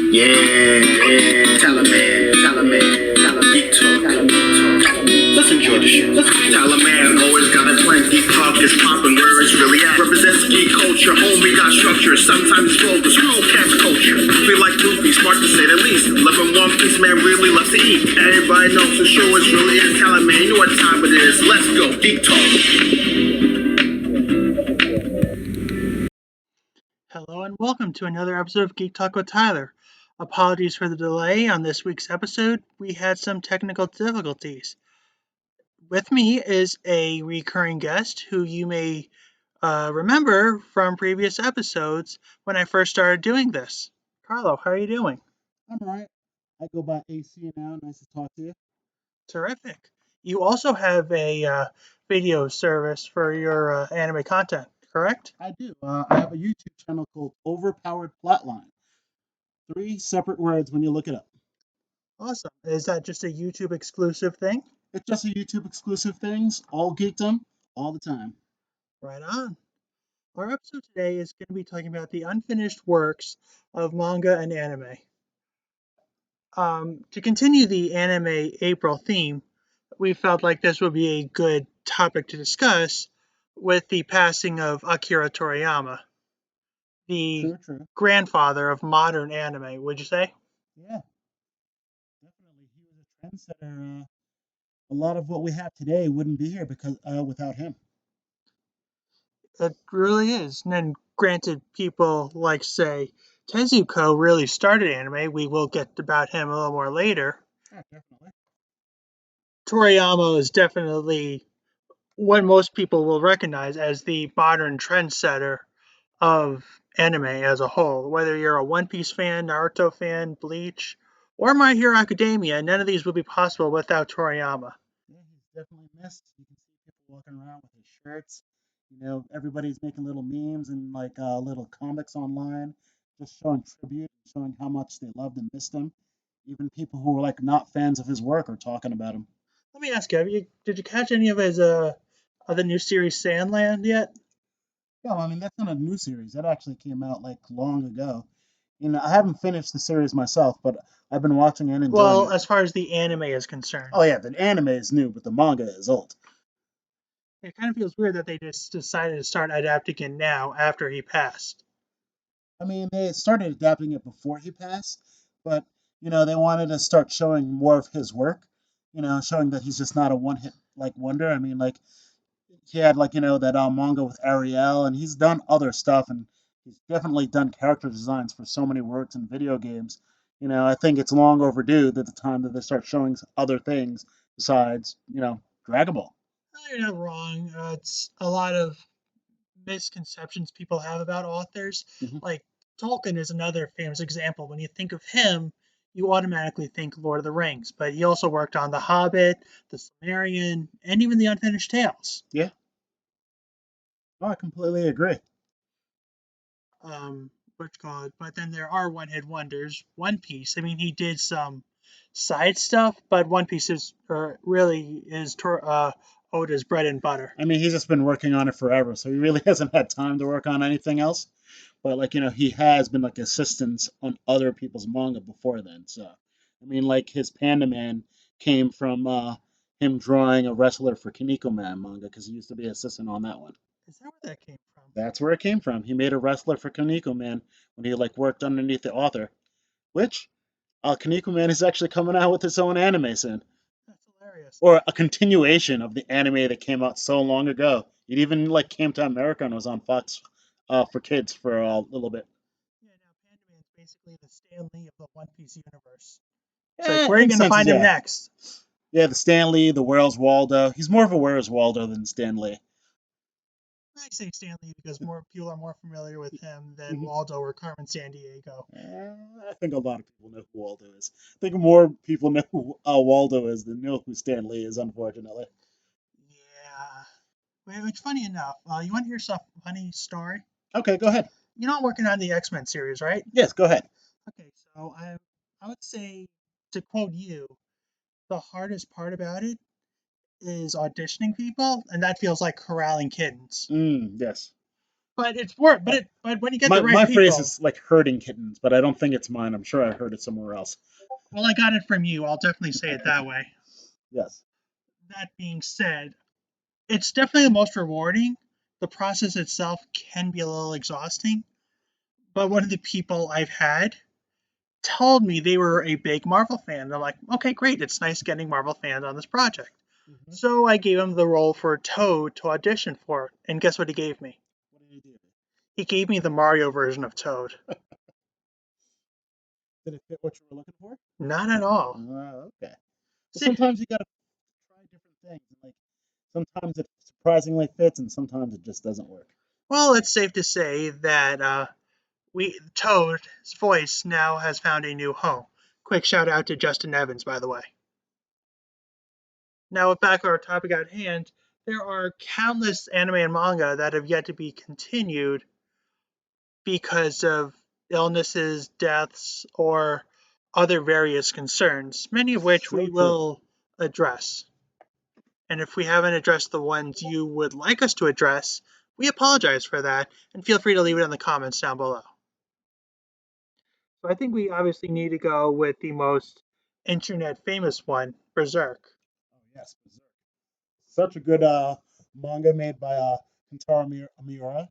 Tell a man, geek talk. Let's enjoy the show. Tell a man, always got a plan. Geek talk is popping where it's really at. Represents geek culture, homie got structure. Sometimes it's vulgar, small cats culture. We like movies, smart to say the least. Loving One Piece, man, really loves to eat. Everybody knows the show is really is. Tell a man, you know what time it is. Let's go, geek talk. Hello and welcome to another episode of Geek Talk with Tyler. Apologies for the delay on this week's episode. We had some technical difficulties. With me is a recurring guest who you may remember from previous episodes when I first started doing this. Carlo, how are you doing? I'm all right. I go by AC now. Nice to talk to you. Terrific. You also have a video service for your anime content, correct? I do. I have a YouTube channel called Overpowered Plotline. 3 separate words when you look it up. Awesome. Is that just a YouTube exclusive thing? It's just a YouTube exclusive things, all geekdom, all the time. Right on. Our episode today is going to be talking about the unfinished works of manga and anime. To continue the anime April theme, we felt like this would be a good topic to discuss with the passing of Akira Toriyama, the True. grandfather of modern anime, would you say? Yeah, definitely. He was a trendsetter. A lot of what we have today wouldn't be here because without him. It really is. And then, granted, people like, say, Tezuko really started anime. We will get about him a little more later. Yeah, definitely. Toriyama is definitely what most people will recognize as the modern trendsetter of anime as a whole. Whether you're a One Piece fan, Naruto fan, Bleach, or My Hero Academia, none of these would be possible without Toriyama. Yeah, he's definitely missed. You can see people walking around with his shirts. Everybody's making little memes and like little comics online, just showing tribute, showing how much they loved and missed him. Even people who were like not fans of his work are talking about him. Let me ask you, did you catch any of his of the new series Sandland yet? Yeah, well, I mean that's not a new series. That actually came out like long ago. I haven't finished the series myself, but I've been watching and enjoying Well, it. as far as the anime is concerned. Oh yeah, the anime is new, but the manga is old. It kind of feels weird that they just decided to start adapting it now after he passed. I mean, they started adapting it before he passed, but they wanted to start showing more of his work. Showing that he's just not a one-hit like wonder. I mean, like he had like that manga with Ariel, and he's done other stuff, and he's definitely done character designs for so many works in video games. I think it's long overdue that the time that they start showing other things besides Dragon Ball. No, you're not wrong. It's a lot of misconceptions people have about authors. Hmm. Like Tolkien is another famous example. When you think of him, you automatically think Lord of the Rings, but he also worked on The Hobbit, The Silmarillion, and even The Unfinished Tales. Yeah, no, I completely agree. What's called, but then there are one-hit wonders. One Piece. I mean, he did some side stuff, but One Piece is or really is Oda's bread and butter. I mean, he's just been working on it forever, so he really hasn't had time to work on anything else. But like he has been like assistants on other people's manga before then. So I mean, like his Panda Man came from him drawing a wrestler for Kaneko Man manga because he used to be assistant on that one. Is that where that came from? That's where it came from. He made a wrestler for Kaneko Man when he like worked underneath the author, which Kaneko Man is actually coming out with its own anime soon, That's hilarious. or a continuation of the anime that came out so long ago. It even like came to America and was on Fox for kids for a little bit. Yeah, now Panda Man's basically the Stan Lee of the One Piece universe. It's like, Yeah, where are you in going to senses, find him yeah. next? Yeah, the Stan Lee, the Where's Waldo. He's more of a Where's Waldo than Stan Lee. I say Stan Lee because more people are more familiar with him than Mhm. Waldo or Carmen Sandiego. I think a lot of people know who Waldo is. I think more people know who Waldo is than know who Stan Lee is, unfortunately. Yeah. Which, funny enough, you want to hear some funny story? Okay, go ahead. You know, I'm working on the X-Men series, right? Yes, go ahead. Okay, so I would say, to quote you, the hardest part about it is auditioning people, and that feels like corralling kittens. Yes. but it's work. But when you get My the right phrase people, is like herding kittens, but I don't think it's mine. I'm sure I heard it somewhere else. well, I got it from you. I'll definitely say it that way. Yes. That being said, it's definitely the most rewarding. The process itself can be a little exhausting, but one of the people I've had told me they were a big Marvel fan. And I'm like, okay, great. It's nice getting Marvel fans on this project. Mm-hmm. So I gave him the role for Toad to audition for, and guess what he gave me? What did you do? He gave me the Mario version of Toad. Did it fit what you were looking for? Not at all. Okay. Well, See, sometimes you gotta try different things, and like sometimes it surprisingly fits, and sometimes it just doesn't work. well, it's safe to say that we Toad's voice now has found a new home. Quick shout out to Justin Evans, by the way. Now, back to our topic at hand, there are countless anime and manga that have yet to be continued because of illnesses, deaths, or other various concerns, many of which So we true. will address. And if we haven't addressed the ones you would like us to address, we apologize for that, and feel free to leave it in the comments down below. So I think we obviously need to go with the most internet famous one, Berserk. Oh yes, Berserk. Such a good manga made by Kentaro Miura.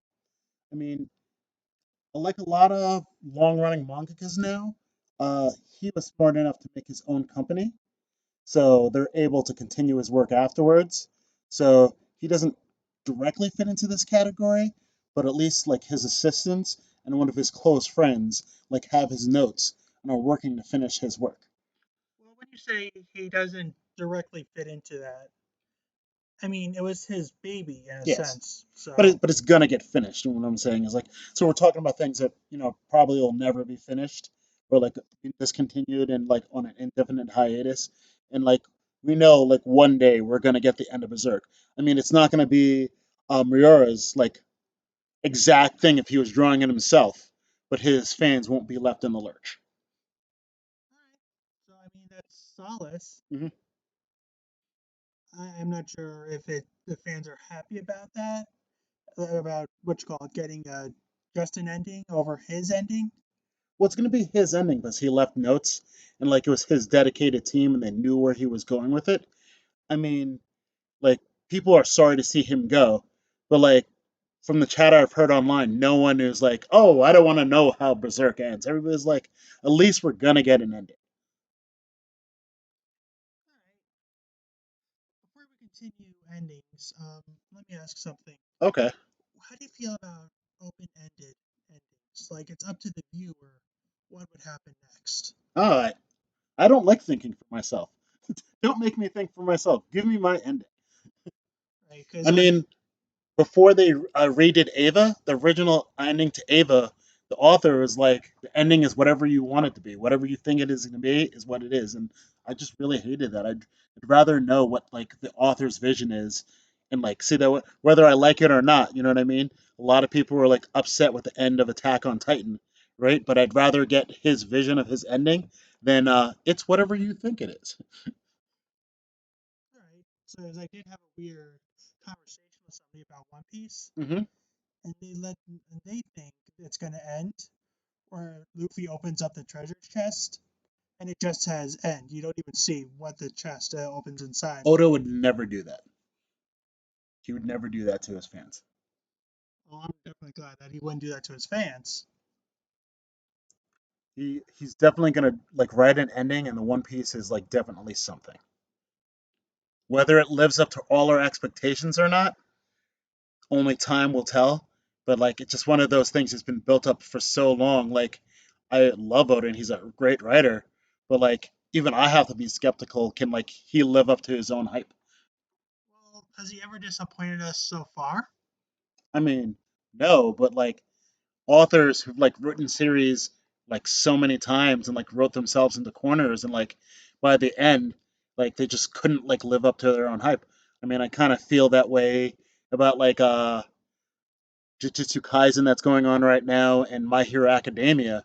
I mean, like a lot of long-running mangakas now, he was smart enough to make his own company, so they're able to continue his work afterwards. So he doesn't directly fit into this category, but at least like his assistants and one of his close friends like have his notes and are working to finish his work. Well, when you say he doesn't directly fit into that, I mean, it was his baby in a Yes, sense. but So, it's gonna get finished. And what I'm saying is like, so we're talking about things that probably will never be finished or like discontinued and like on an indefinite hiatus. And like we know like one day we're gonna get the end of Berserk. I mean, it's not gonna be Miura's like exact thing if he was drawing it himself, but his fans won't be left in the lurch. all right. So I mean, that's solace. Hmm. I'm not sure if the fans are happy about that, about what you call it, getting a Justin ending over his ending. Well, it's gonna be his ending because he left notes and like it was his dedicated team and they knew where he was going with it. I mean, like people are sorry to see him go, but like from the chatter I've heard online, no one is like, "Oh, I don't want to know how Berserk ends." Everybody's like, "At least we're gonna get an ending." All right. Before we continue endings, let me ask something. Okay. How do you feel about open-ended endings? Like it's up to the viewer what would happen next, All right. I don't like thinking for myself. Don't make me think for myself. Give me my ending. right? I Because mean, before they redid Ava, the original ending to Ava, the author was like, the ending is whatever you want it to be. Whatever you think it is going to be is what it is. And I just really hated that. I'd rather know what like the author's vision is and like see that whether I like it or not. You know what I mean? A lot of people were like upset with the end of Attack on Titan, right? But I'd rather get his vision of his ending than it's whatever you think it is. all right, so as I did have a weird conversation with somebody about One Piece, Hmm. and they think it's going to end where Luffy opens up the treasure chest and it just says end. You don't even see what the chest opens inside. Oda would never do that. He would never do that to his fans. Well, I'm definitely glad that he wouldn't do that to his fans. He's definitely gonna like write an ending, and the One Piece is like definitely something. Whether it lives up to all our expectations or not, only time will tell. But like it's just one of those things that's been built up for so long. Like I love Oda, and he's a great writer, but like even I have to be skeptical. Can like he live up to his own hype? Well, has he ever disappointed us so far? I mean, no, but like authors who've like written series like so many times and like wrote themselves into corners and like by the end like they just couldn't like live up to their own hype. I mean, I kind of feel that way about like Jujutsu Kaisen that's going on right now and My Hero Academia.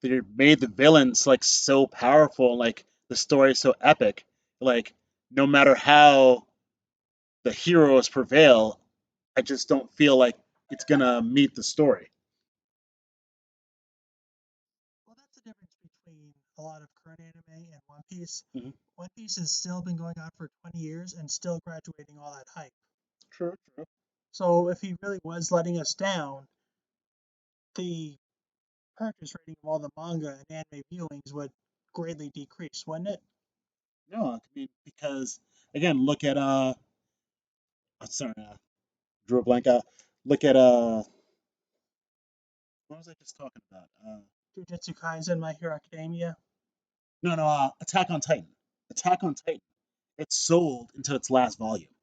They made the villains like so powerful, like the story so epic. Like no matter how the heroes prevail, I just don't feel like it's gonna meet the story. Well, that's the difference between a lot of current anime and One Piece. Mhm. One Piece has still been going on for 20 years and still graduating all that hype. True, true. So if he really was letting us down, the purchase rating of all the manga and anime viewings would greatly decrease, wouldn't it? No, I mean because again, look at sorry, drew a blank out. Look at what was I just talking about? Jujutsu Kaisen, My Hero Academia. No, no, Attack on Titan. Attack on Titan. It sold into its last volume.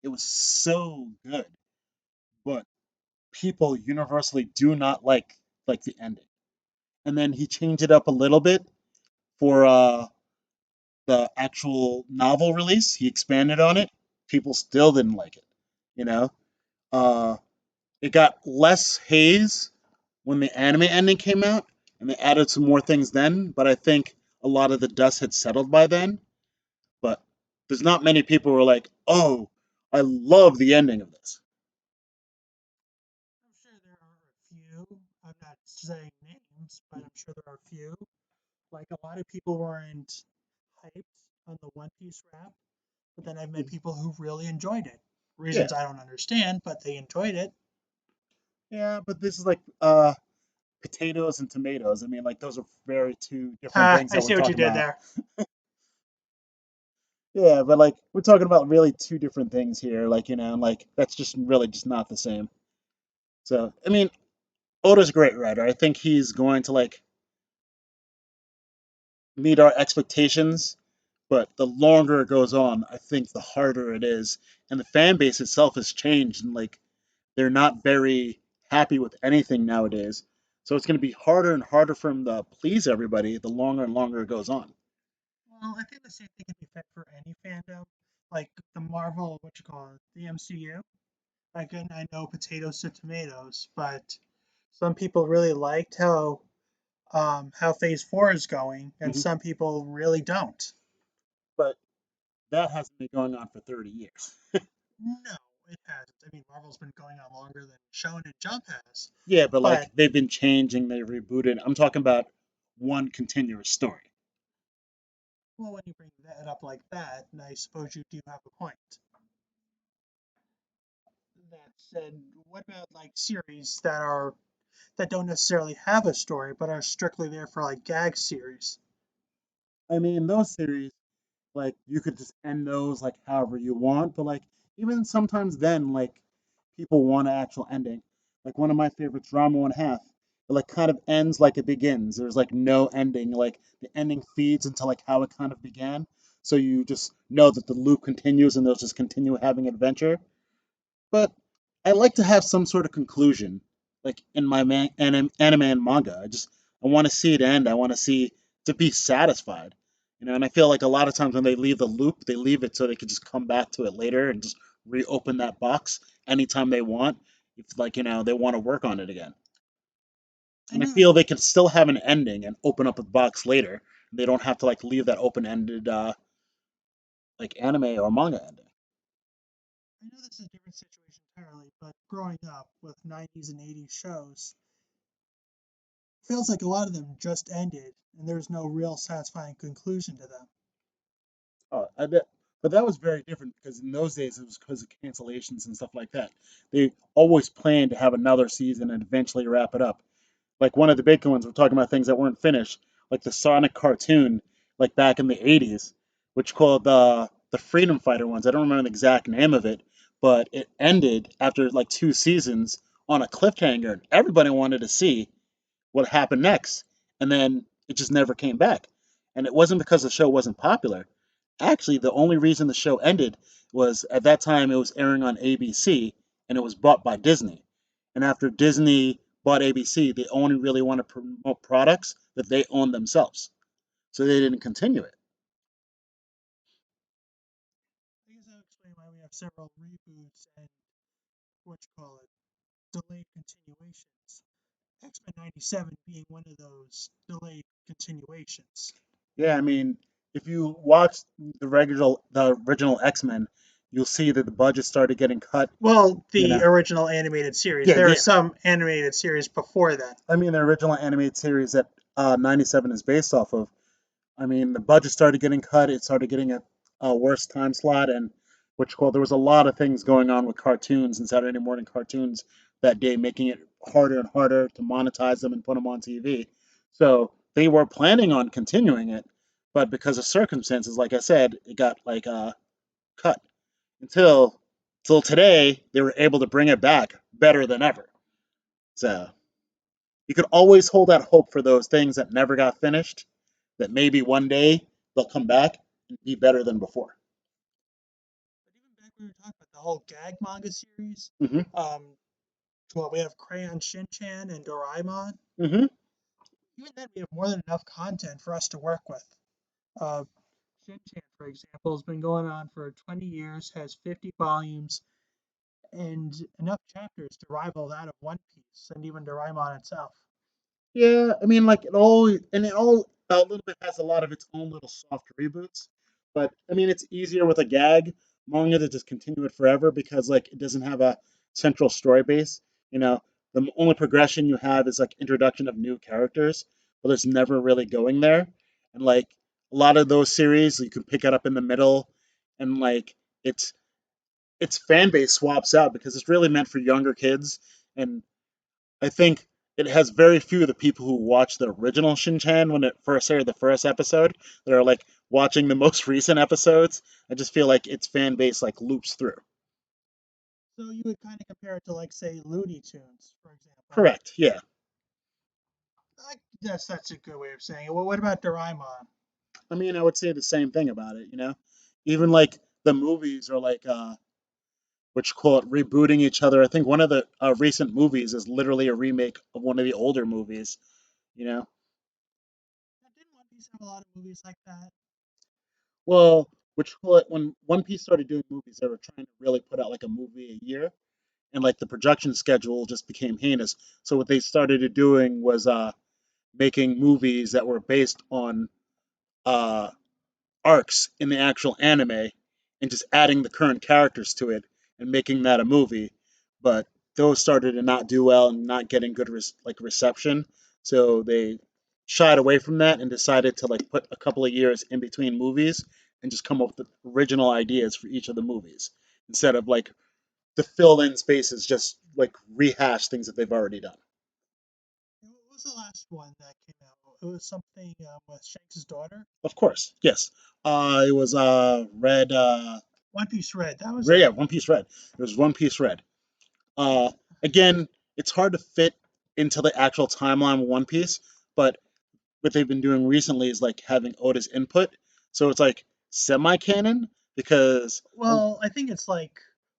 It was so good, but people universally do not like the ending. And then he changed it up a little bit for the actual novel release. He expanded on it. People still didn't like it. You know, uh, it got less haze when the anime ending came out, and they added some more things then. But I think a lot of the dust had settled by then. But there's not many people who are like, "Oh, I love the ending of this." I'm sure there are a few. I'm not saying names, but I'm sure there are a few. Like a lot of people weren't hyped on the One Piece rap, but then I've met people who really enjoyed it. Yeah, Reasons I don't understand, but they enjoyed it. yeah, but this is like potatoes and tomatoes. I mean, like those are very two different Ah, things I that we're see what you talking did about. there. Yeah, but like we're talking about really two different things here. Like and like that's just really just not the same. So I mean, Oda's a great writer. I think he's going to like meet our expectations. But the longer it goes on, I think the harder it is, and the fan base itself has changed, and like they're not very happy with anything nowadays. So it's going to be harder and harder for him to please everybody the longer and longer it goes on. Well, I think the same thing can be said for any fandom, like the Marvel, what you call it, the MCU. Again, I know potatoes to tomatoes, but some people really liked how Phase 4 is going, and Mhm. some people really don't. But that hasn't been going on for 30 years. No, it hasn't. I mean, Marvel's been going on longer than Shonen Jump has, Yeah, but like but they've been changing, they rebooted. I'm talking about one continuous story. well, when you bring that up like that, and I suppose you do have a point. That said, what about like series that don't necessarily have a story but are strictly there for like gag series? I mean, those series, like you could just end those like however you want, but like even sometimes then, like people want an actual ending. Like one of my favorites, Drama One Half, it like kind of ends like it begins. There's like no ending. Like the ending feeds into like how it kind of began. So you just know that the loop continues and they'll just continue having adventure. But I like to have some sort of conclusion, like in my anime and manga. I want to see it end. I want to see to be satisfied, And I feel like a lot of times when they leave the loop, they leave it so they could just come back to it later and just reopen that box anytime they want. If they want to work on it again, I and I know that feel they can still have an ending and open up a box later. They don't have to like leave that open-ended like anime or manga ending. I know this is a different situation entirely, but growing up with 90s and 80s shows, feels like a lot of them just ended and there's no real satisfying conclusion to them. Oh, I bet. But that was very different because in those days it was because of cancellations and stuff like that. They always planned to have another season and eventually wrap it up. Like one of the big ones, we're talking about things that weren't finished, like the Sonic cartoon, like back in the '80s, which called the Freedom Fighter ones. I don't remember the exact name of it, but it ended after like 2 seasons on a cliffhanger, and everybody wanted to see what happened next. And then it just never came back. And it wasn't because the show wasn't popular. Actually, the only reason the show ended was at that time it was airing on ABC and it was bought by Disney. And after Disney bought ABC, they only really want to promote products that they own themselves. So they didn't continue it. I guess I'll explain why we have several reboots and what you call it, delayed continuations. X-Men 97 being one of those delayed continuations. Yeah, I mean, if you watch the original X Men, you'll see that the budget started getting cut. Well, You the know, original animated series. yeah, There yeah. was some animated series before that. I mean, the original animated series that 97 is based off of. I mean, the budget started getting cut. It started getting a worse time slot, and which called there was a lot of things going on with cartoons and Saturday morning cartoons that day, making it harder and harder to monetize them and put them on TV. So they were planning on continuing it, but because of circumstances, like I said, it got like cut until today. They were able to bring it back better than ever. So you could always hold out hope for those things that never got finished, that maybe one day they'll come back and be better than before. But even back when we were talking about the whole gag manga series, Mm-hmm. well, we have Crayon Shin-chan and Doraemon. Mm-hmm. Even then, we have more than enough content for us to work with. Uh, Shin-chan, for example, has been going on for 20 years, has 50 volumes, and enough chapters to rival that of One Piece and even Doraemon itself. Yeah, I mean, like it all a little bit has a lot of its own little soft reboots, but I mean, it's easier with a gag manga to just continue it forever because like it doesn't have a central story base. You know, the only progression you have is like introduction of new characters, but there's never really going there. And like a lot of those series, you can pick it up in the middle, and like it's its fan base swaps out because it's really meant for younger kids, and I think it has very few of the people who watch the original Shin-Chan when it first aired the first episode that are like watching the most recent episodes. I just feel like its fan base like loops through. So you would kind of compare it to, like, say, Looney Tunes, for example. Correct. Yeah. I guess that's a good way of saying it. Well, what about Doraemon? I mean, I would say the same thing about it. You know, even like the movies are like what you call it rebooting each other. I think one of the recent movies is literally a remake of one of the older movies. You know, Now, didn't One Piece have a lot of movies like that? well, which call it when One Piece started doing movies, they were trying to really put out like a movie a year, and like the production schedule just became heinous. So what they started doing was making movies that were based on uh, arcs in the actual anime, and just adding the current characters to it and making that a movie. But those started to not do well and not getting good like reception. So they shied away from that and decided to like put a couple of years in between movies and just come up with original ideas for each of the movies instead of like to fill in spaces, just like rehash things that they've already done. What was the last one that came out? It was something with Shanks' daughter. Of course, yes. It was Red. One Piece Red. That was Yeah, it. One Piece Red. It was One Piece Red. Uh, Again, it's hard to fit into the actual timeline of One Piece, but what they've been doing recently is like having Oda's input, so it's like semi-canon because. Well, I think it's like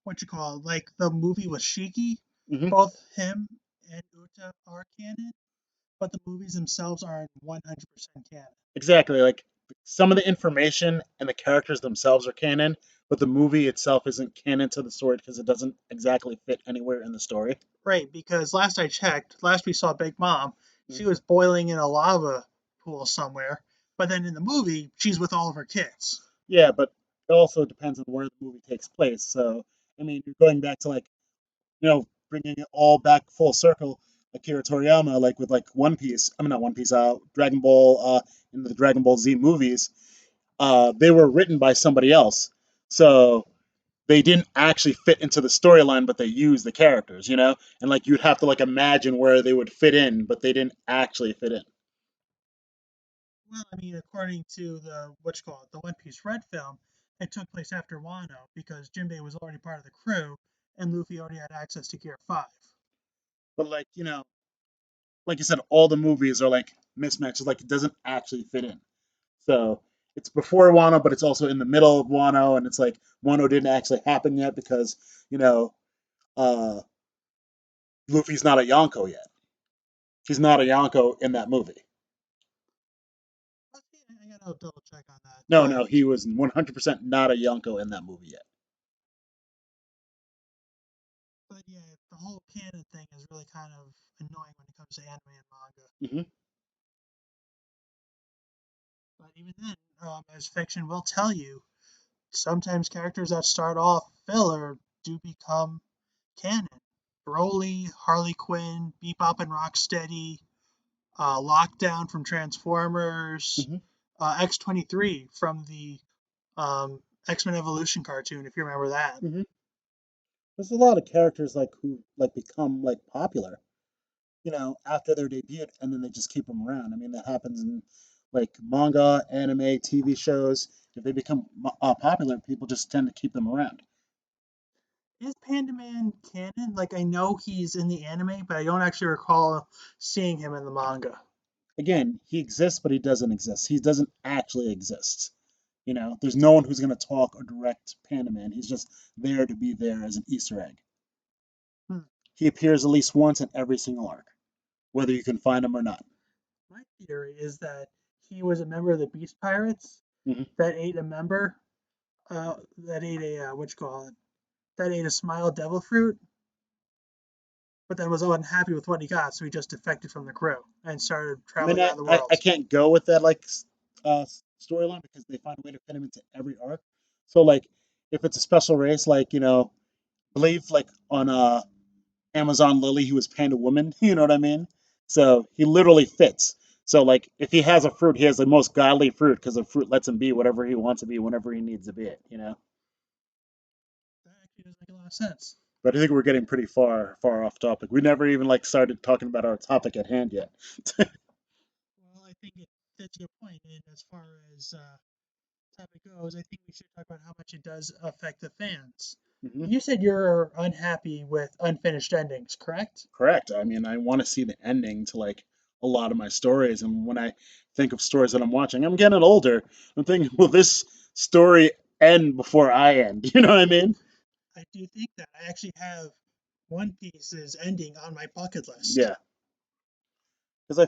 what you call it, like the movie with Shiki. Mhm. Both him and Uta are canon, but the movies themselves aren't 100% canon. Exactly. Like some of the information and the characters themselves are canon, but the movie itself isn't canon to the story because it doesn't exactly fit anywhere in the story. Right, because last I checked, last we saw Big Mom, Mm. she was boiling in a lava pool somewhere, but then in the movie, she's with all of her kids. Yeah, but it also depends on where the movie takes place. So, I mean, you're going back to like, bringing it all back full circle. Akira Toriyama, like with like One Piece, I mean not One Piece, Dragon Ball, in the Dragon Ball Z movies, they were written by somebody else. So they didn't actually fit into the storyline, but they used the characters, and like you'd have to like imagine where they would fit in, but they didn't actually fit in. Well, I mean, according to the what you call it, the One Piece Red film, it took place after Wano because Jinbei was already part of the crew, and Luffy already had access to Gear 5. But like like you said, all the movies are like mismatches. Like it doesn't actually fit in. So it's before Wano, but it's also in the middle of Wano, and it's like Wano didn't actually happen yet because you know uh, Luffy's not a Yonko yet. He's not a Yonko in that movie. Okay, I gotta double check on that, No, no, he was 100% not a Yonko in that movie yet. but yeah, the whole canon thing is really kind of annoying when it comes to anime and manga. Hmm. But even then, as fiction will tell you, sometimes characters that start off filler do become canon. Broly, Harley Quinn, Bebop and Rocksteady, Lockdown from Transformers, Hmm. X-23 from the X-Men Evolution cartoon, if you remember that. Hmm. There's a lot of characters like who like become like popular, after their debut, and then they just keep them around. I mean, that happens in like manga, anime, TV shows. If they become popular, people just tend to keep them around. Is Panda Man canon? Like, I know he's in the anime, but I don't actually recall seeing him in the manga. Again, he exists, but he doesn't exist. He doesn't actually exist. There's no one who's going to talk or direct Panda Man. He's just there to be there as an Easter egg. Hmm. He appears at least once in every single arc, whether you can find him or not. My theory is that he was a member of the Beast Pirates Hmm. that ate a member, that ate a, what you call it, that ate a Smile Devil Fruit, but then was unhappy with what he got, so he just defected from the crew and started I mean, traveling around the I world. can't go with that like storyline because they find a way to fit him into every arc. So like, if it's a special race, like believe like on Amazon Lily, he was Panda Woman. You know what I mean? So he literally fits. So like, if he has a fruit, he has the most godly fruit because the fruit lets him be whatever he wants to be whenever he needs to be it. That actually does make a lot of sense. But I think we're getting pretty far off topic. We never even like started talking about our topic at hand yet. Well, I think that's your point. And as far as topic goes, I think we should talk about how much it does affect the fans. Hmm. You said you're unhappy with unfinished endings, correct? Correct. I mean, I want to see the ending to like a lot of my stories, and when I think of stories that I'm watching, I'm getting older. I'm thinking, will this story end before I end? You know what I mean? I do think that. I actually have One Piece's ending on my bucket list. Yeah. Because I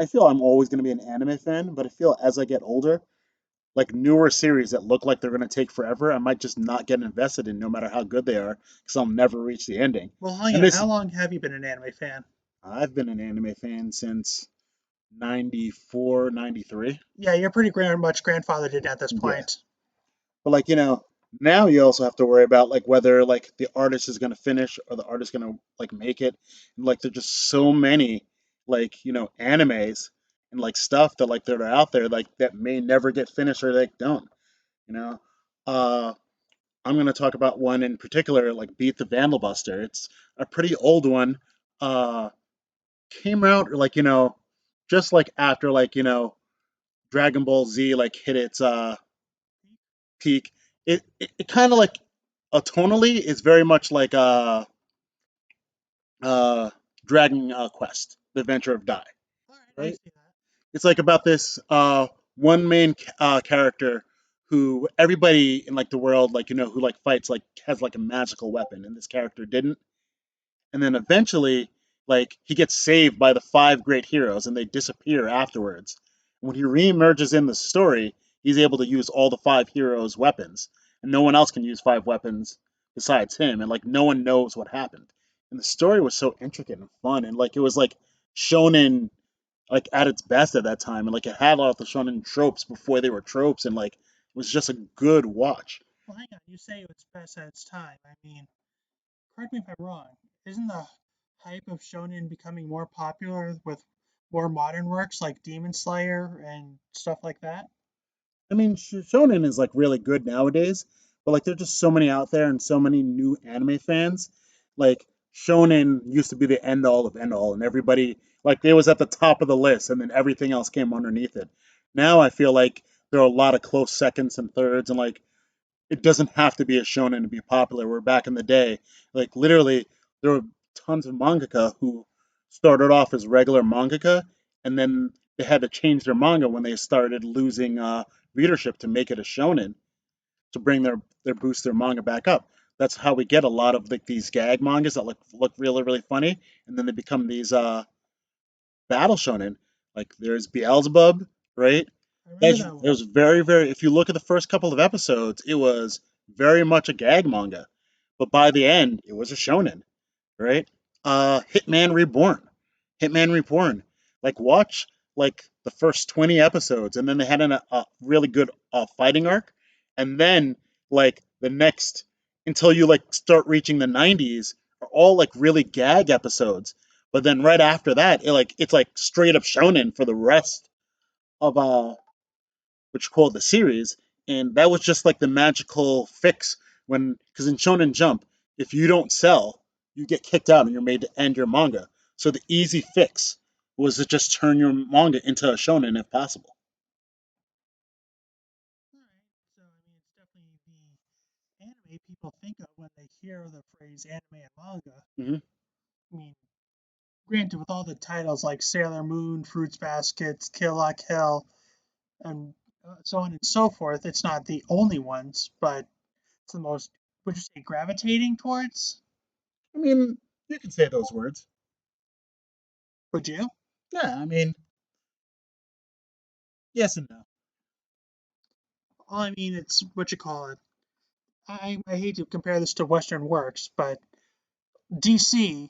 feel I'm always going to be an anime fan, but I feel as I get older, like newer series that look like they're going to take forever, I might just not get invested in, no matter how good they are, because I'll never reach the ending. Well, hang And on. this, How long have you been an anime fan? I've been an anime fan since 94, 93. Yeah, you're pretty much grandfathered in at this Yeah. point. But like, now you also have to worry about like whether like the artist is going to finish or the artist going to like make it. And like there's just so many like, animes and like stuff that like that are out there like that may never get finished or like don't, you know. Uh I'm going to talk about one in particular, like Beat the Vandal Buster. It's a pretty old one. Came out like, just like after like, Dragon Ball Z like hit its peak. It kind of like tonally is very much like uh Dragon Quest, The Adventure of Dai, All right, I right? see that. It's like about this one main character who everybody in like the world like who like fights like has like a magical weapon, and this character didn't. And then eventually, like he gets saved by the five great heroes, and they disappear afterwards. When he reemerges in the story, he's able to use all the five heroes' weapons, and no one else can use five weapons besides him, and like no one knows what happened. And the story was so intricate and fun, and like it was like shonen like at its best at that time, and like it had all the shonen tropes before they were tropes, and like it was just a good watch. Well, hang on. You say it's best at its time. I mean, correct me if I'm wrong. Isn't the hype of shonen becoming more popular with more modern works like Demon Slayer and stuff like that? I mean, shonen is like really good nowadays, but like there's just so many out there and so many new anime fans. Like shonen used to be the end all of end all, and everybody like it was at the top of the list, and then everything else came underneath it. Now I feel like there are a lot of close seconds and thirds, and like it doesn't have to be a shonen to be popular. Where back in the day, like literally, there were tons of mangaka who started off as regular mangaka, and then they had to change their manga when they started losing readership to make it a shonen to bring their boost their manga back up. That's how we get a lot of like these gag mangas that look really funny, and then they become these battle shonen. Like there's Beelzebub, right? I remember That's that it one. was very. If you look at the first couple of episodes, it was very much a gag manga, but by the end, it was a shonen, right? Hitman Reborn, Hitman Reborn. Like watch like the first 20 episodes, and then they had a really good fighting arc, and then like the next until you like start reaching the 90s are all like really gag episodes. But then right after that, it's like straight up shonen for the rest of which you call the series, and that was just like the magical fix when because in Shonen Jump, if you don't sell, you get kicked out and you're made to end your manga. So the easy fix was to just turn your manga into a shonen if possible. All right. So I mean, it's definitely the anime people think of when they hear the phrase anime and manga. Hmm. I mean, granted, with all the titles like Sailor Moon, Fruits Baskets, Kill La Kill, and so on and so forth, it's not the only ones, but it's the most, would you say, gravitating towards? I mean, you can say those words. Would you? Yeah, I mean, yes and no. Well, I mean, it's what you call it. I hate to compare this to Western works, but DC,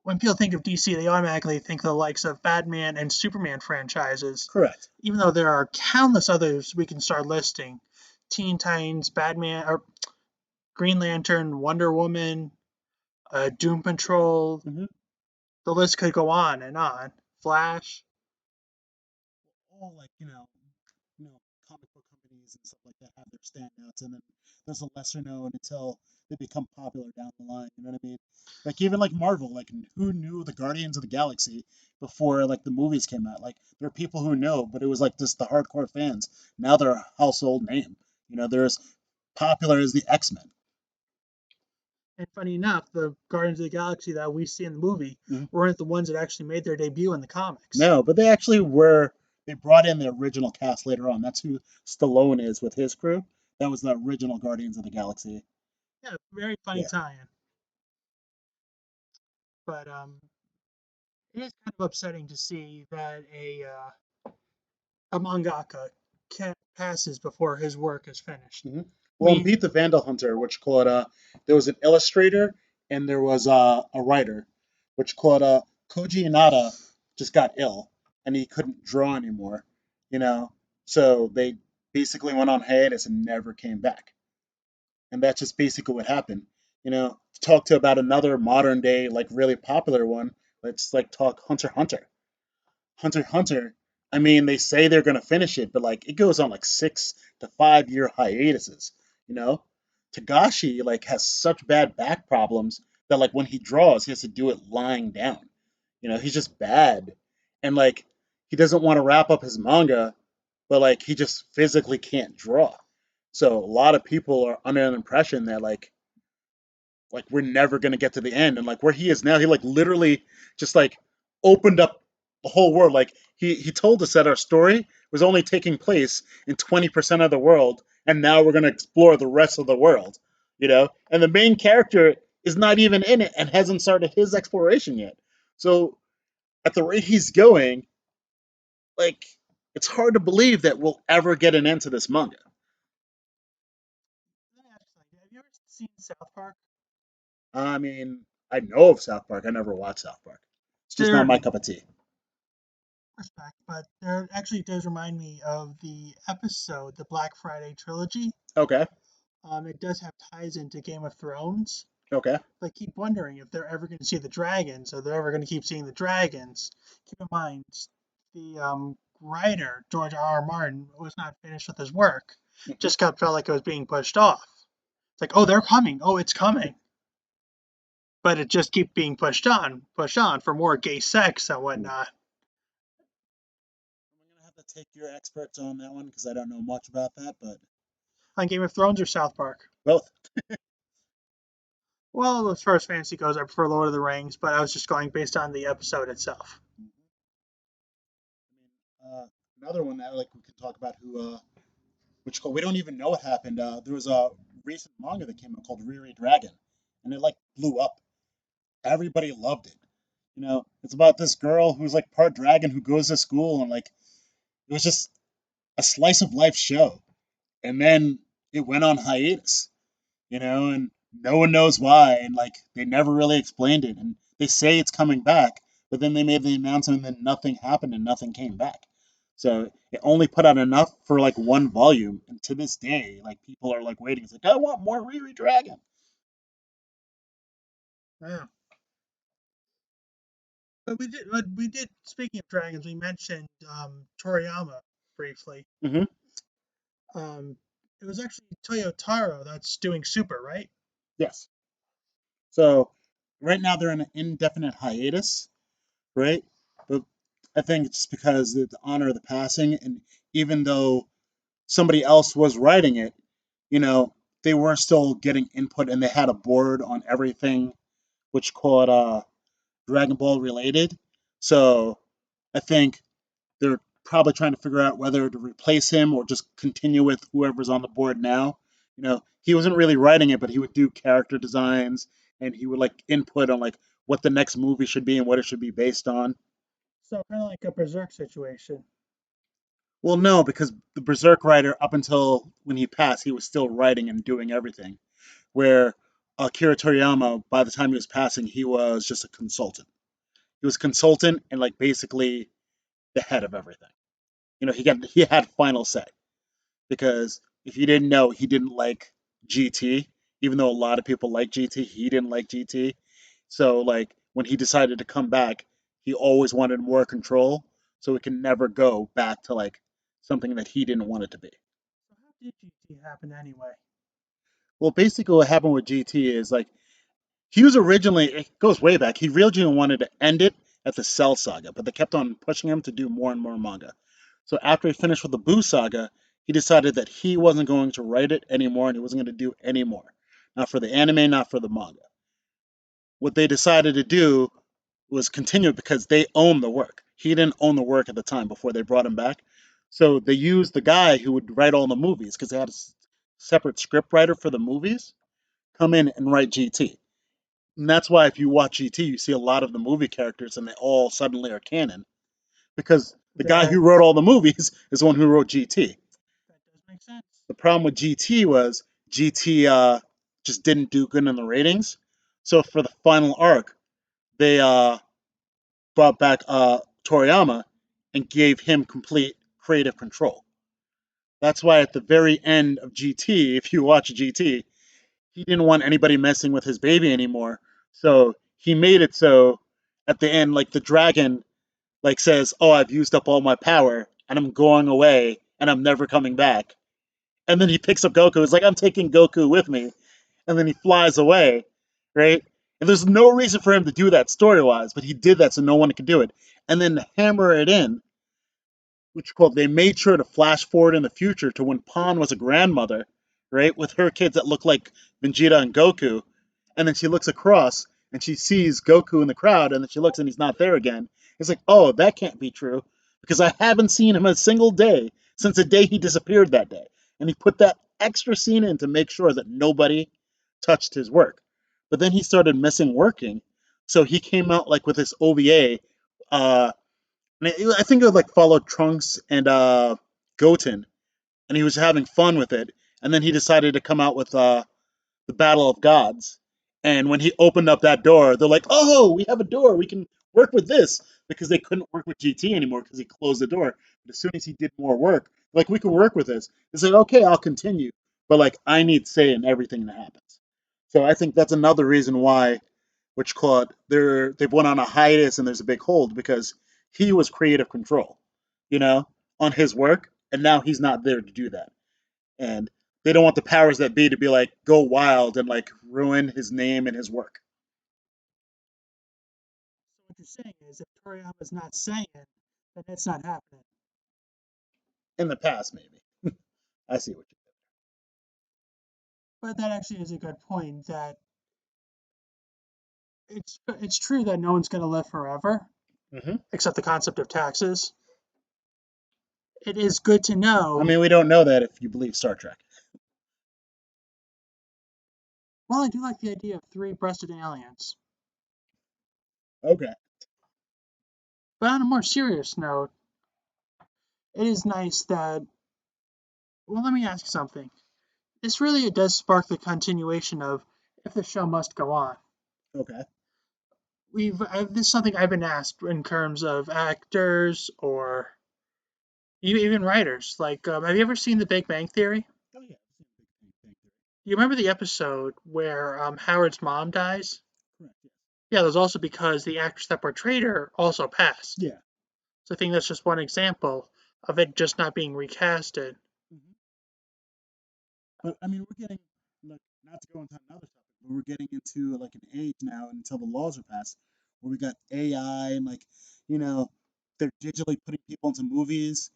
when people think of DC, they automatically think of the likes of Batman and Superman franchises, Correct. even though there are countless others we can start listing. Teen Titans, Batman, or Green Lantern, Wonder Woman, Doom Patrol. Hmm. The list could go on and on. Flash. All like comic book companies and stuff like that have their standouts, and then there's a lesser known until they become popular down the line. You know what I mean? Like even like Marvel, like who knew the Guardians of the Galaxy before like the movies came out? Like there are people who know, but it was like just the hardcore fans. Now they're a household name. They're as popular as the X-Men. And funny enough, the Guardians of the Galaxy that we see in the movie Mhm. weren't the ones that actually made their debut in the comics. No, but they actually were. They brought in the original cast later on. That's who Stallone is with his crew. That was the original Guardians of the Galaxy. Yeah, very funny Yeah. tie-in. But it is kind of upsetting to see that a mangaka can't passes before his work is finished. Hmm. I Well, in mean, Beat the Vandal Hunter, which called there was an illustrator and there was a writer, which called Koji Inada just got ill and he couldn't draw anymore, you know. So they basically went on hiatus and never came back, and that's just basically what happened. Talk to about another modern day like really popular one. Let's like talk Hunter x Hunter. Hunter x Hunter, I mean, they say they're gonna finish it, but like it goes on like 6 to 5 year hiatuses. You know, Tagashi like has such bad back problems that like when he draws, he has to do it lying down. He's just bad, and like he doesn't want to wrap up his manga, but like he just physically can't draw. So a lot of people are under an impression that like we're never gonna get to the end, and like where he is now, he like literally just like opened up the whole world. Like he told us that our story was only taking place in 20% of the world, and now we're gonna explore the rest of the world. And the main character is not even in it and hasn't started his exploration yet. So at the rate he's going, like it's hard to believe that we'll ever get an end to this manga. let me ask you something. Have you ever seen South Park? I mean, I know of South Park. I never watched South Park. It's just not There, my cup of tea. respect, but there actually does remind me of the episode, the Black Friday trilogy. Okay. It does have ties into Game of Thrones. Okay. I keep wondering if they're ever going to see the dragons, or they're ever going to keep seeing the dragons. Keep in mind, the writer George R. R. Martin was not finished with his work. Just felt like it was being pushed off. It's like, oh, they're coming. Oh, it's coming. But it just keeps being pushed on for more gay sex and whatnot. I'm gonna have to take your experts on that one because I don't know much about that, but On Game of Thrones or South Park? both. Well, as far as fantasy goes, I prefer Lord of the Rings, but I was just going based on the episode itself. I mean, another one that like we could talk about which we don't even know what happened. There was a recent manga that came out called Riri Dragon, and it like blew up. Everybody loved it. It's about this girl who's like part dragon who goes to school, and like it was just a slice of life show. And then it went on hiatus, and no one knows why, and like they never really explained it, and they say it's coming back, but then they made the announcement and then nothing happened and nothing came back. So it only put out enough for like one volume, and to this day, like people are like waiting. It's like I want more Riri Dragon. Yeah. But we did. Speaking of dragons, we mentioned Toriyama briefly. Hmm. Um, it was actually Toyotaro that's doing Super, right? Yes. So right now they're in an indefinite hiatus, right? But I think it's because the honor of the passing, and even though somebody else was writing it, you know, they were still getting input, and they had a board on everything, which called Dragon Ball related. So I think they're probably trying to figure out whether to replace him or just continue with whoever's on the board now. You know, he wasn't really writing it, but he would do character designs, and he would like input on like what the next movie should be and what it should be based on. So kind of like a Berserk situation. Well, no, because the Berserk writer, up until when he passed, he was still writing and doing everything. Where Akira Toriyama, by the time he was passing, he was just a consultant. He was a consultant and like basically the head of everything. You know, he had final say, because if you didn't know, he didn't like GT. Even though a lot of people like GT, he didn't like GT. So like when he decided to come back, he always wanted more control, so it can never go back to like something that he didn't want it to be. So how did GT happen anyway? Well, basically what happened with GT is like he was originally, it goes way back. He originally wanted to end it at the Cell Saga, but they kept on pushing him to do more and more manga. So after he finished with the Boo Saga, he decided that he wasn't going to write it anymore, and he wasn't going to do any more. Not for the anime, not for the manga. What they decided to do was continue because they own the work. He didn't own the work at the time before they brought him back. So they used the guy who would write all the movies, because they had a separate script writer for the movies, come in and write GT. And that's why if you watch GT, you see a lot of the movie characters and they all suddenly are canon, because the guy That who wrote all the movies is the one who wrote GT. that does make sense. The problem with GT was GT just didn't do good in the ratings. So for the final arc, they brought back Toriyama and gave him complete creative control. That's why at the very end of GT, if you watch GT, he didn't want anybody messing with his baby anymore. So he made it so at the end, like the dragon, like says, "Oh, I've used up all my power and I'm going away and I'm never coming back." And then he picks up Goku. He's like, "I'm taking Goku with me," and then he flies away, right? And there's no reason for him to do that story wise, but he did that so no one could do it. And then to hammer it in, which called they made sure to flash forward in the future to when Pan was a grandmother, right, with her kids that look like Vegeta and Goku, and then she looks across and she sees Goku in the crowd, and then she looks and he's not there again. It's like, oh, that can't be true, because I haven't seen him a single day since the day he disappeared that day, and he put that extra scene in to make sure that nobody touched his work. But then he started missing working, so he came out like with this OVA. I think it would like follow Trunks and Goten, and he was having fun with it. And then he decided to come out with the Battle of Gods. And when he opened up that door, they're like, "Oh, we have a door. We can work with this," because they couldn't work with GT anymore because he closed the door. But as soon as he did more work, like, we can work with this. It's like, okay, I'll continue, but like I need say in everything that happens. So I think that's another reason why, which called they've went on a hiatus and there's a big hold, because he was creative control, you know, on his work, and now he's not there to do that. And they don't want the powers that be to be like go wild and like ruin his name and his work. So what you're saying is, if Toriyama's not saying, then it's not happening. In the past, maybe. I see what But that actually is a good point. That it's true that no one's going to live forever, you. except the concept of taxes. It is good to I know. mean, we don't know that if you believe Star Trek. Well, I do like the idea of three-breasted aliens. Okay. But on a more serious note, it is nice that. Well, let me ask you something. This really it does spark the continuation of if the show must go on. Okay. This is something I've been asked in terms of actors or Even writers. Like, have you ever seen The Big Bang Theory? Oh yeah, I've seen Big Bang Theory. You remember the episode where Howard's mom dies? Correct. Yes. Yeah, that was also because the actress that portrayed her also passed. Yeah. So I think that's just one example of it just not being recasted. Hmm. But I mean, we're getting look not to go into another topic, but we're getting into like an age now until the laws are passed, where we got AI and like you know they're digitally putting people into movies.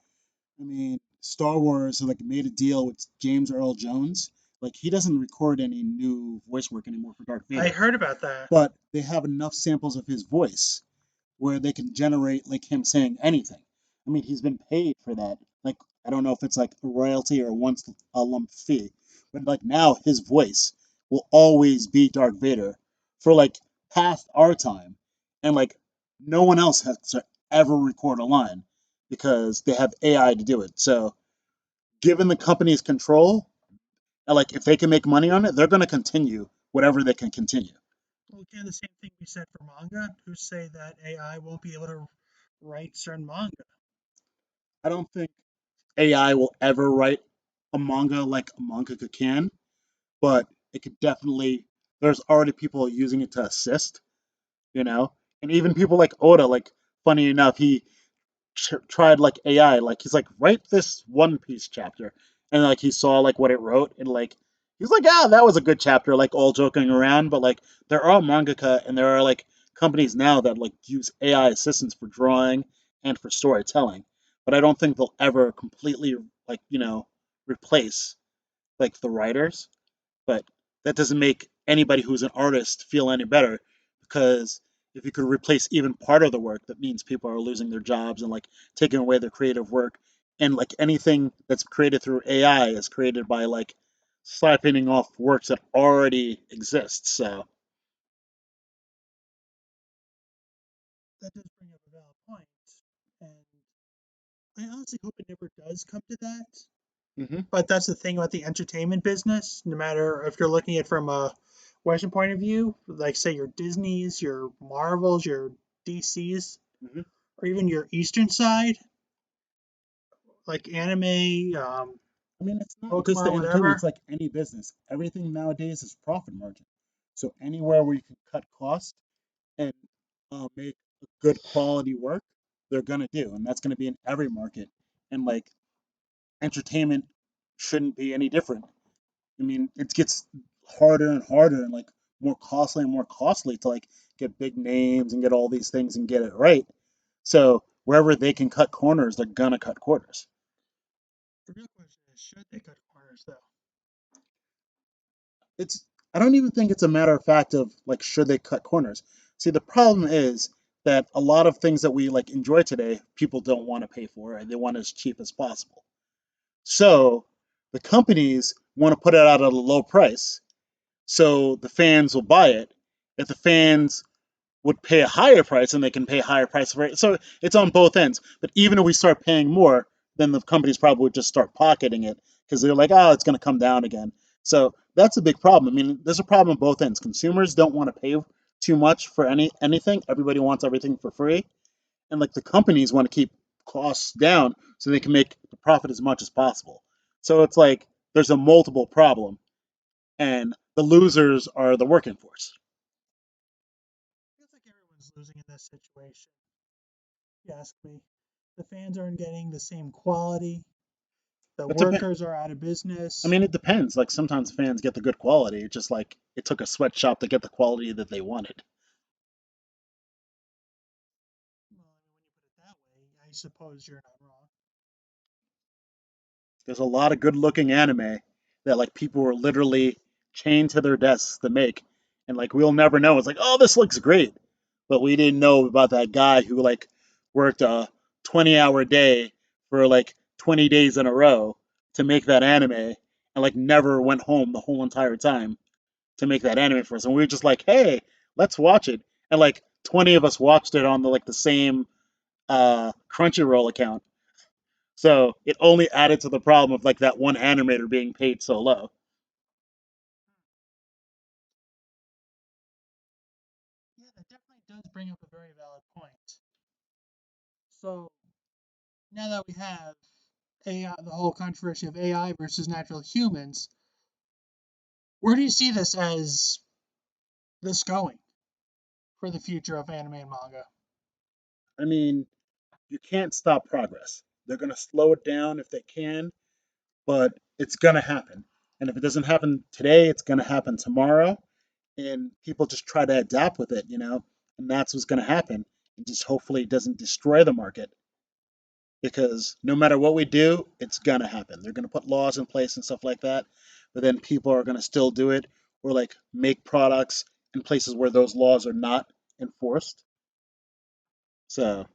I mean, Star Wars like made a deal with James Earl Jones. Like he doesn't record any new voice work anymore for Darth I Vader, heard about that. but they have enough samples of his voice where they can generate like him saying anything. I mean, he's been paid for that. Like, I don't know if it's like a royalty or once a lump fee, but like now his voice will always be Darth Vader for like past our time, and like no one else has to ever record a line because they have AI to do it. So, given the company's control, and like if they can make money on it, they're going to continue whatever they can continue. Well, can the same thing be said for manga? Who say that AI won't be able to write certain manga? I don't think AI will ever write a manga like a mangaka can, but it could definitely. There's already people using it to assist, you know, and even people like Oda. Like, funny enough, he tried like AI. Like, he's like, write this One Piece chapter, and like he saw like what it wrote, and like he's like, ah, that was a good chapter. Like, all joking around, but like there are mangaka and there are like companies now that like use AI assistants for drawing and for storytelling, but I don't think they'll ever completely like replace like the writers. But that doesn't make anybody who's an artist feel any better, because if you could replace even part of the work, that means people are losing their jobs and like taking away their creative work. And like anything that's created through AI is created by like siphoning off works that already exist. So That does bring up a valid point, and I honestly hope it never does come to that. hmm But that's the thing about the entertainment business. No matter if you're looking at it from a Western point of view, like say your Disney's, your Marvels, your DC's, hmm or even your Eastern side, like anime, I mean, it's not just the Pokemon, entertainment, whatever. it's like any business. Everything nowadays is profit margin. So anywhere where you can cut costs and make a good quality work, they're gonna do, and that's gonna be in every market. And like entertainment shouldn't be any different. I mean, it gets harder and harder and like more costly and more costly to like get big names and get all these things and get it right. So wherever they can cut corners, they're gonna cut corners. The real question is, should they cut corners though? It's I don't even think it's a matter of fact of like should they cut corners. See, the problem is that a lot of things that we like enjoy today, people don't want to pay for and they want it as cheap as possible. So the companies want to put it out at a low price, so the fans will buy it. If the fans would pay a higher price, and they can pay a higher price for it, so it's on both ends. But even if we start paying more, then the companies probably would just start pocketing it because they're like, oh, it's going to come down again. So that's a big problem. I mean, there's a problem on both ends. Consumers don't want to pay too much for anything. Everybody wants everything for free, and like the companies want to keep costs down so they can make the profit as much as possible. So it's like there's a multiple problem, and the losers are the working force. Feels like everyone's losing in this situation. If you ask me, the fans aren't getting the same quality. The It depends. workers are out of I business. mean, it depends. Like sometimes fans get the good quality. It's just like it took a sweatshop to get the quality that they wanted. Well, I mean, when you put it that way, I suppose you're not wrong. There's a lot of good-looking anime that like people were literally chained to their desks to make, and like we'll never know. It's like, oh, this looks great, but we didn't know about that guy who like worked a 20-hour day for like 20 days in a row to make that anime, and like never went home the whole entire time to make that anime for us. And we were just like, hey, let's watch it. And like 20 of us watched it on the same Crunchyroll account. So it only added to the problem of like that one animator being paid so low. Yeah, that definitely does bring up a very valid point. So now that we have AI, the whole controversy of AI versus natural humans, where do you see this going for the future of anime and manga? I mean, you can't stop progress. They're going to slow it down if they can, but it's going to happen. And if it doesn't happen today, it's going to happen tomorrow. And people just try to adapt with it, and that's what's going to happen. And just hopefully it doesn't destroy the market because no matter what we do, it's going to happen. They're going to put laws in place and stuff like that, but then people are going to still do it or like make products in places where those laws are not enforced. So,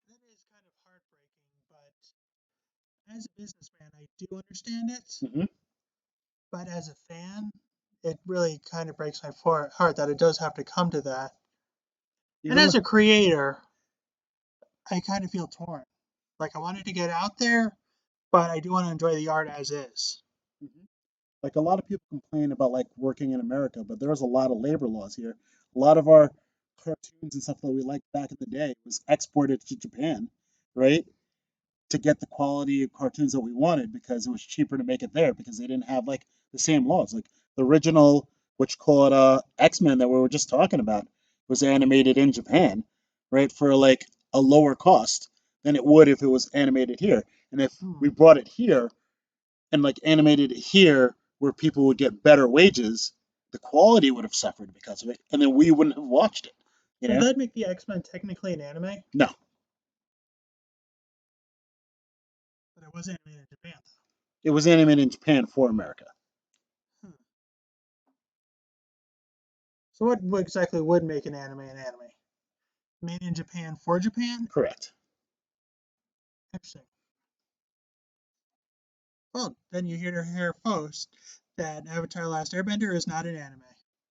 That is kind of heartbreaking, but as a businessman, I do understand it. mhm. But as a fan, it really kind of breaks my heart that it does have to come to that. And Even as with, a creator, I kind of feel torn. Like I wanted to get out there, but I do want to enjoy the art as is. mhm. Like a lot of people complain about like working in America, but there was a lot of labor laws here. A lot of our cartoons and stuff that we liked back in the day was exported to Japan, right? To get the quality of cartoons that we wanted because it was cheaper to make it there because they didn't have like the same laws. Like the original, which called X-Men that we were just talking about, was animated in Japan, right, for like a lower cost than it would if it was animated here. And if Hmm. we brought it here and like animated it here where people would get better wages, the quality would have suffered because of it, and then we wouldn't have watched it. You So know? does that make the X-Men technically an anime? No, But it was animated in Japan, it was animated in Japan for America. though. So what exactly would make an anime an anime? Made in Japan for Japan? Correct. Interesting. Well, then you hear to hear first that Avatar: Last Airbender is not an anime.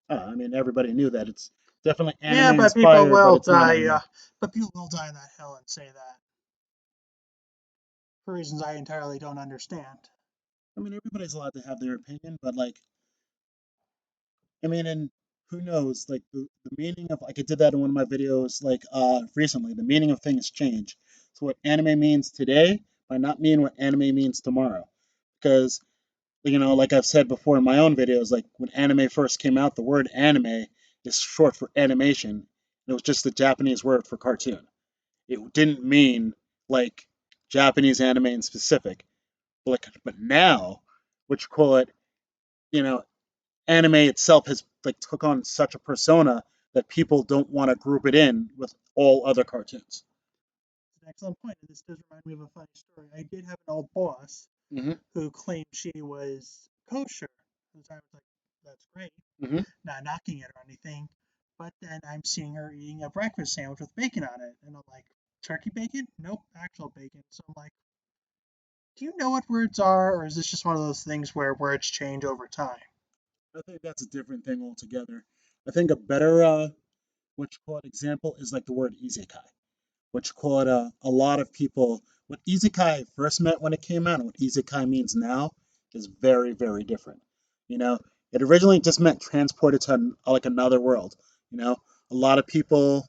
I mean, everybody knew that. It's definitely anime Yeah, but people inspired, but will it's not die. anime. But people will die in that hill and say that for reasons I entirely don't understand. I mean, everybody's allowed to have their opinion, but like, I mean, and who knows? Like the meaning of like I did that in one of my videos like recently. The meaning of things change. So what anime means today might not mean what anime means tomorrow, because like I've said before in my own videos, like when anime first came out, the word anime is short for animation. It was just the Japanese word for cartoon. It didn't mean like Japanese anime in specific. But now, what you call it, you know, anime itself has like took on such a persona that people don't want to group it in with all other cartoons. It's an excellent point, and this does remind me of a funny story. I did have an old boss Hmm. who claimed she was kosher. At the time, I was like, that's great, Hmm. not knocking it or anything. But then I'm seeing her eating a breakfast sandwich with bacon on it, and I'm like, turkey bacon? Nope, actual bacon. So I'm like, do you know what words are, or is this just one of those things where words change over time? I think that's a different thing altogether. I think a better what you call it example is like the word isekai. What you call it a lot of people what isekai first meant when it came out and what isekai means now is very very different. You know, it originally just meant transported to like another world. You know, a lot of people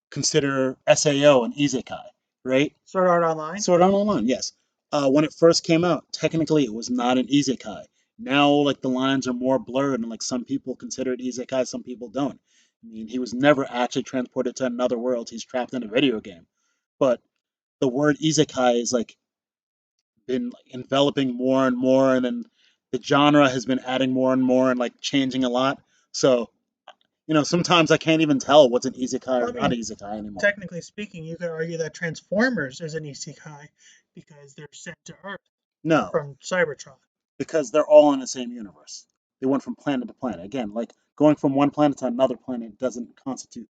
consider SAO an isekai, right? Sword Art Online? Sword Art Online, yes. When it first came out, technically it was not an isekai. Now, like the lines are more blurred, and like some people consider it isekai, some people don't. I mean, he was never actually transported to another world. He's trapped in a video game. But the word isekai is like been like, enveloping more and more, and then the genre has been adding more and more and like changing a lot. So sometimes I can't even tell what's an isekai Well, or I not mean, isekai anymore. technically speaking, you could argue that Transformers is an isekai because they're sent to Earth No, from Cybertron. because they're all in the same universe. They went from planet to planet. Again, like going from one planet to another planet doesn't constitute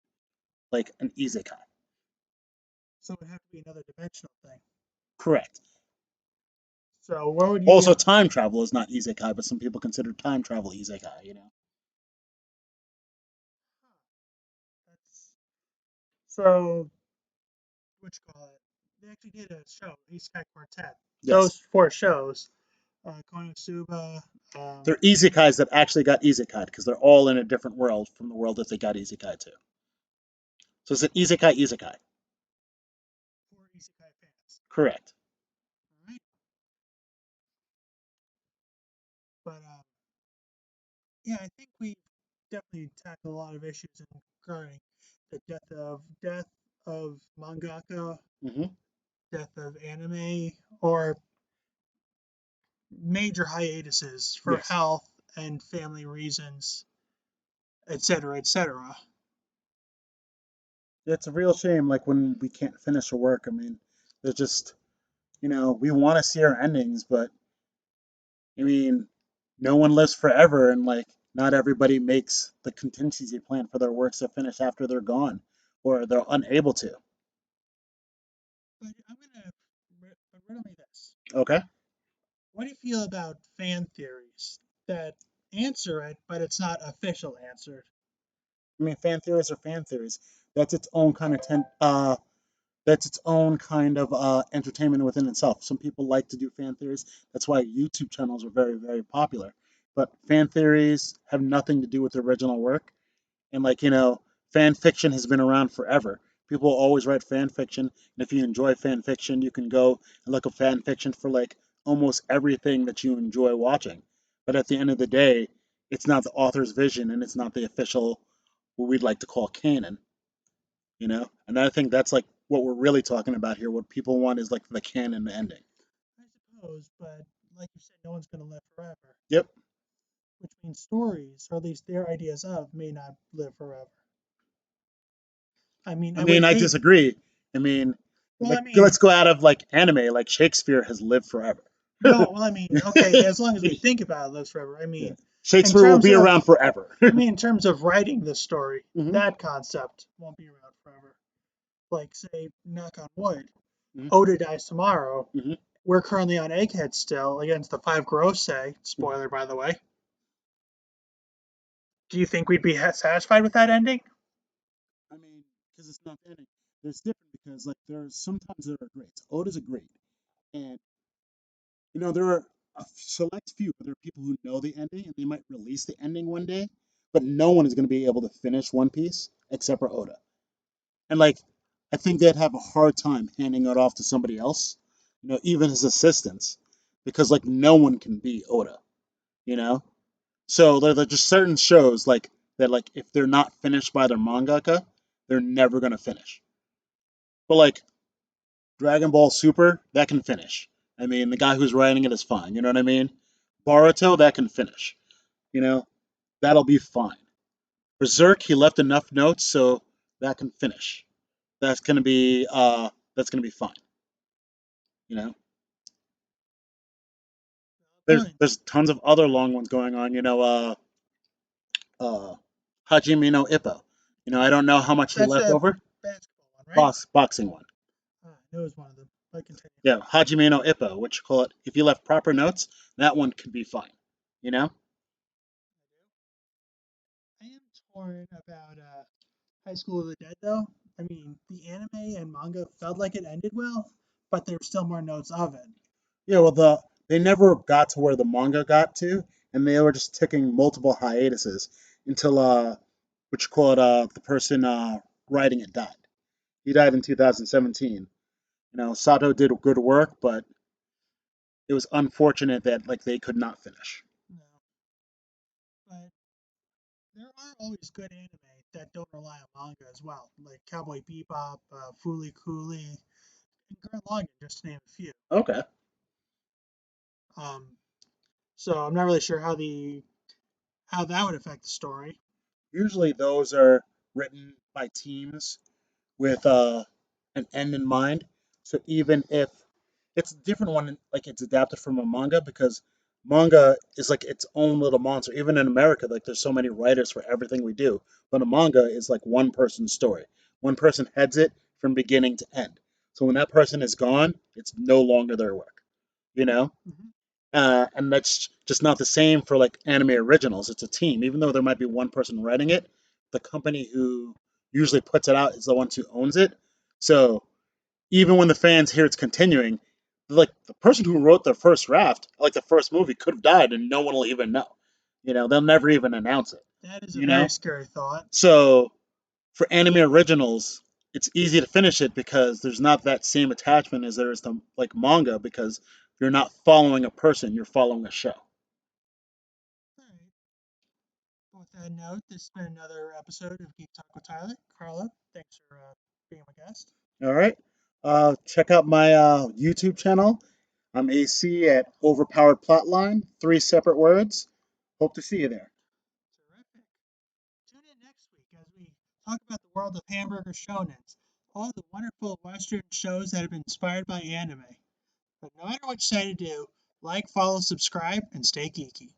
like an isekai. So it would have to be another dimensional thing. Correct. So what would you? Also, time travel is not isekai, but some people consider time travel isekai. That's, so what you call it? They actually did a show, Isekai Quartet. Yes, Those four shows, Konosuba. they're isekais that actually got isekai because they're all in a different world from the world that they got isekai to. So it's an isekai isekai. For Isekai fans. Correct. All right. But yeah, I think we definitely tackled a lot of issues regarding the death of mangaka, Hmm. death of anime, or major hiatuses for Yes. health and family reasons, etc., etc. It's a real shame, like when we can't finish a work. I mean, there's just, we want to see our endings, but I mean, no one lives forever, and like, not everybody makes the contingency plan for their works to finish after they're gone, or they're unable to. But I'm gonna riddle me this: Okay. what do you feel about fan theories that answer it, but it's not official answered? I mean, fan theories are fan theories. That's its own kind of that's its own kind of entertainment within itself. Some people like to do fan theories. That's why YouTube channels are very, very popular. But fan theories have nothing to do with the original work. And like, fan fiction has been around forever. People always write fan fiction. And if you enjoy fan fiction, you can go and look at fan fiction for like almost everything that you enjoy watching. But at the end of the day, it's not the author's vision and it's not the official, what we'd like to call canon. And I think that's like what we're really talking about here. What people want is like the canon ending. I suppose, but like you said, no one's gonna live forever, Yep. which means stories, or at least their ideas of, may not live forever. I mean, I I would mean, I hate. disagree. I mean, Well, like, I mean, let's go out of like anime. Like Shakespeare has lived forever. no. Well, I mean, okay, as long as we think about it, lives forever. I Yeah. mean, in Shakespeare will terms be of, around forever. I mean, in terms of writing the story, Hmm. that concept won't be around forever. Like, say, knock on wood, Hmm. Oda dies tomorrow. Hmm. We're currently on Egghead still against the Five Grosei. Spoiler, by the way. Do you think we'd be satisfied with that ending? I mean, because it's not the ending. There's different because like there's sometimes there are greats. Oda's a great, and there are a select few. There are people who know the ending and they might release the ending one day, but no one is going to be able to finish One Piece except for Oda. And like, I think they'd have a hard time handing it off to somebody else, even his assistants, because like no one can be Oda, you know. So there are just certain shows like that, like if they're not finished by their mangaka, they're never gonna finish. But like Dragon Ball Super, that can finish. I mean, the guy who's writing it is fine. You know what I mean? Boruto, that can finish. You know, that'll be fine. Berserk, he left enough notes so that can finish. That's gonna be fine. You know, Point. there's tons of other long ones going on. Uh, Hajime no Ippo. I don't know how much he That's left a over. basketball one, right? Boxing one. Ah, I know it was one of them. But continue. Yeah, Hajime no Ippo, which you call it. If you left proper notes, that one could be fine. You know? I am torn about High School of the Dead, though. I mean, the anime and manga felt like it ended well, but there were still more notes of it. Yeah. Well, they never got to where the manga got to, and they were just taking multiple hiatuses until what you call it, the person writing it died. He died in 2017. Sato did good work, but it was unfortunate that like they could not finish. No, but there are always good anime that don't rely on manga as well, like Cowboy Bebop, Foolie Cooley, and Gurren Lagann, just to name a few. Okay. Um, so I'm not really sure how that would affect the story. Usually those are written by teams with an end in mind. So even if it's a different one, like it's adapted from a manga because manga is like its own little monster. Even in America, like there's so many writers for everything we do, but a manga is like one person's story. One person heads it from beginning to end. So when that person is gone, it's no longer their work. You know, Mm-hmm. and that's just not the same for like anime originals. It's a team, even though there might be one person writing it. The company who usually puts it out is the one who owns it. So even when the fans hear it's continuing, like the person who wrote the first draft, like the first movie, could have died and no one will even know. They'll never even announce it. That is a You very know, scary thought. so for anime originals, it's easy to finish it because there's not that same attachment as there is to like manga because you're not following a person, you're following a show. All right. With that note, this has been another episode of Geek Talk with Tyler. Carla, thanks for being my guest. All right. Check out my YouTube channel. I'm AC at Overpowered Plotline, 3 separate words. Hope to see you there. Terrific. Tune in next week as we talk about the world of hamburger shonens, all the wonderful Western shows that have been inspired by anime. But no matter what you decide to do, like, follow, subscribe, and stay geeky.